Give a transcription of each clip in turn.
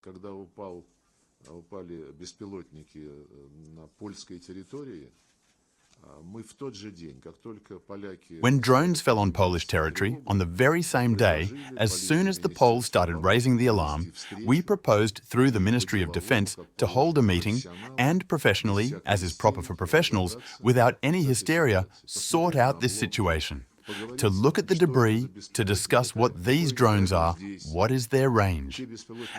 Когда упали беспилотники на польской территории, мы в тот же день, как только поляки... When drones fell on Polish territory, on the very same day, as soon as the Poles started raising the alarm, we proposed through the Ministry of Defence to hold a meeting and professionally, as is proper for professionals, without any hysteria, sort out this situation. To look at the debris, to discuss what these drones are, what is their range.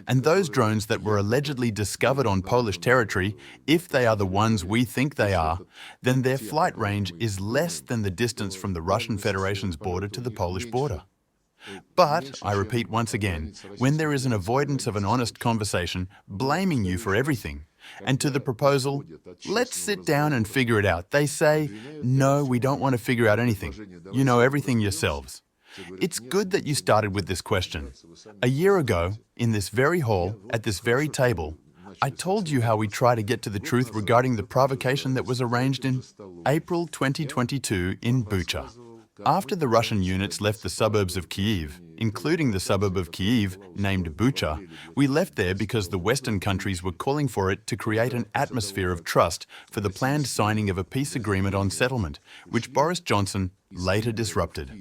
And those drones that were allegedly discovered on Polish territory, if they are the ones we think they are, then their flight range is less than the distance from the Russian Federation's border to the Polish border. But, I repeat once again, when there is an avoidance of an honest conversation, blaming you for everything, and to the proposal, let's sit down and figure it out, they say, no, we don't want to figure out anything. You know everything yourselves. It's good that you started with this question. A year ago, in this very hall, at this very table, I told you how we try to get to the truth regarding the provocation that was arranged in April 2022 in Bucha. After the Russian units left the suburbs of Kyiv, including the suburb of Kyiv named Bucha, we left there because the Western countries were calling for it to create an atmosphere of trust for the planned signing of a peace agreement on settlement, which Boris Johnson later disrupted.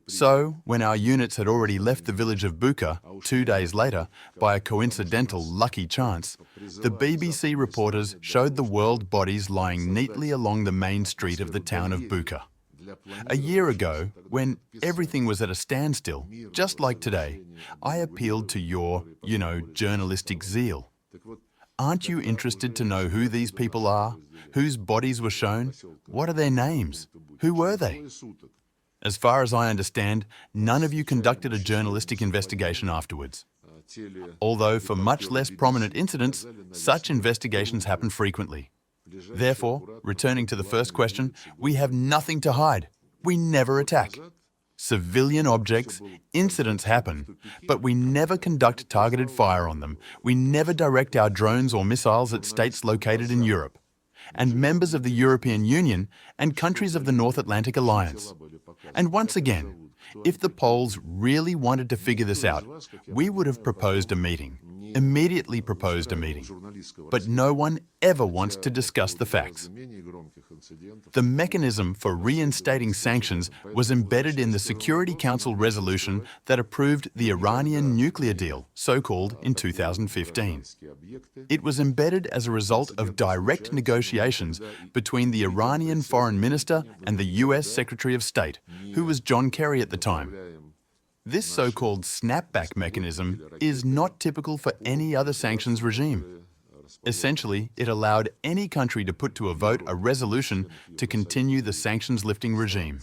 So, when our units had already left the village of Bucha 2 days later, by a coincidental lucky chance, the BBC reporters showed the world bodies lying neatly along the main street of the town of Bucha. A year ago, when everything was at a standstill, just like today, I appealed to your, journalistic zeal. Aren't you interested to know who these people are? Whose bodies were shown? What are their names? Who were they? As far as I understand, none of you conducted a journalistic investigation afterwards. Although for much less prominent incidents, such investigations happen frequently. Therefore, returning to the first question, we have nothing to hide. We never attack. Civilian objects, incidents happen, but we never conduct targeted fire on them. We never direct our drones or missiles at states located in Europe, and members of the European Union and countries of the North Atlantic Alliance. And once again, if the Poles really wanted to figure this out, we would have proposed a meeting, immediately proposed a meeting. But no one ever wants to discuss the facts. The mechanism for reinstating sanctions was embedded in the Security Council resolution that approved the Iranian nuclear deal, so-called in 2015. It was embedded as a result of direct negotiations between the Iranian Foreign Minister and the US Secretary of State, who was John Kerry at the time. This so-called snapback mechanism is not typical for any other sanctions regime. Essentially, it allowed any country to put to a vote a resolution to continue the sanctions-lifting regime.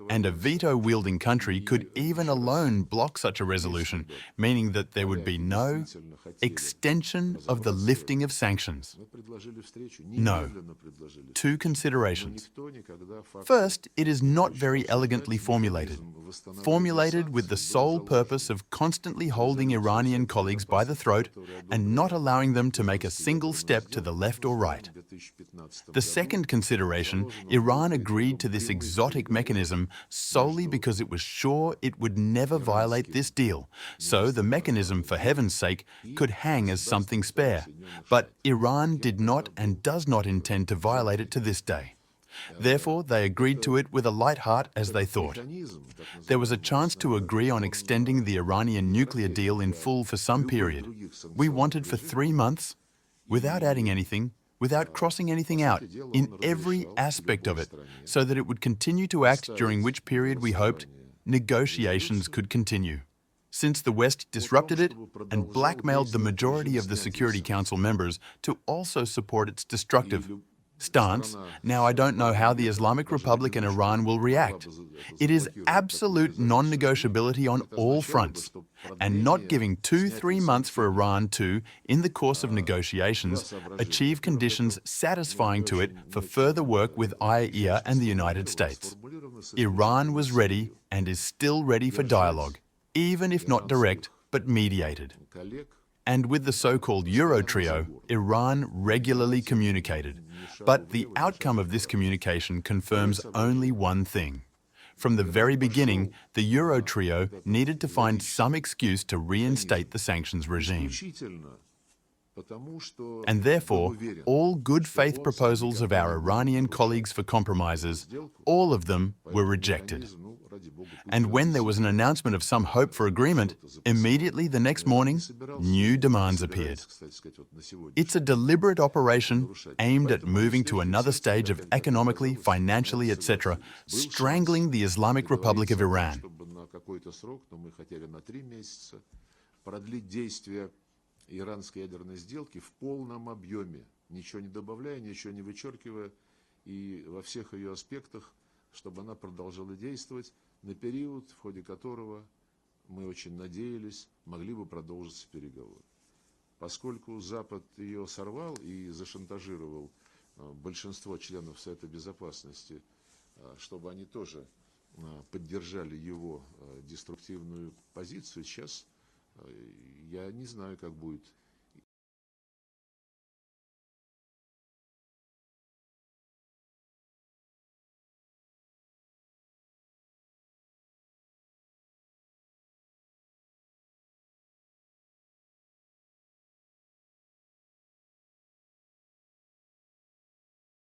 And a veto-wielding country could even alone block such a resolution, meaning that there would be no extension of the lifting of sanctions. No. Two considerations. First, it is not very elegantly formulated. Formulated with the sole purpose of constantly holding Iranian colleagues by the throat and not allowing them to make a single step to the left or right. The second consideration, Iran agreed to this exotic mechanism solely because it was sure it would never violate this deal, so the mechanism, for heaven's sake, could hang as something spare. But Iran did not and does not intend to violate it to this day. Therefore, they agreed to it with a light heart, as they thought. There was a chance to agree on extending the Iranian nuclear deal in full for some period. We wanted for 3 months, without adding anything, without crossing anything out, in every aspect of it, so that it would continue to act, during which period we hoped negotiations could continue. Since the West disrupted it and blackmailed the majority of the Security Council members to also support its destructive stance, now I don't know how the Islamic Republic and Iran will react. It is absolute non-negotiability on all fronts, and not giving 2-3 months for Iran to, in the course of negotiations, achieve conditions satisfying to it for further work with IAEA and the United States. Iran was ready and is still ready for dialogue, even if not direct, but mediated. And with the so-called Euro trio, Iran regularly communicated. But the outcome of this communication confirms only one thing. From the very beginning, the Euro trio needed to find some excuse to reinstate the sanctions regime. And therefore, all good faith proposals of our Iranian colleagues for compromises, all of them were rejected. And when there was an announcement of some hope for agreement, immediately the next morning, new demands appeared. It's a deliberate operation aimed at moving to another stage of economically, financially, etc., strangling the Islamic Republic of Iran. Иранской ядерной сделки в полном объеме, ничего не добавляя, ничего не вычеркивая, и во всех ее аспектах, чтобы она продолжала действовать на период, в ходе которого мы очень надеялись, могли бы продолжиться переговоры. Поскольку Запад ее сорвал и зашантажировал большинство членов Совета Безопасности, чтобы они тоже поддержали его деструктивную позицию, сейчас я не знаю, как будет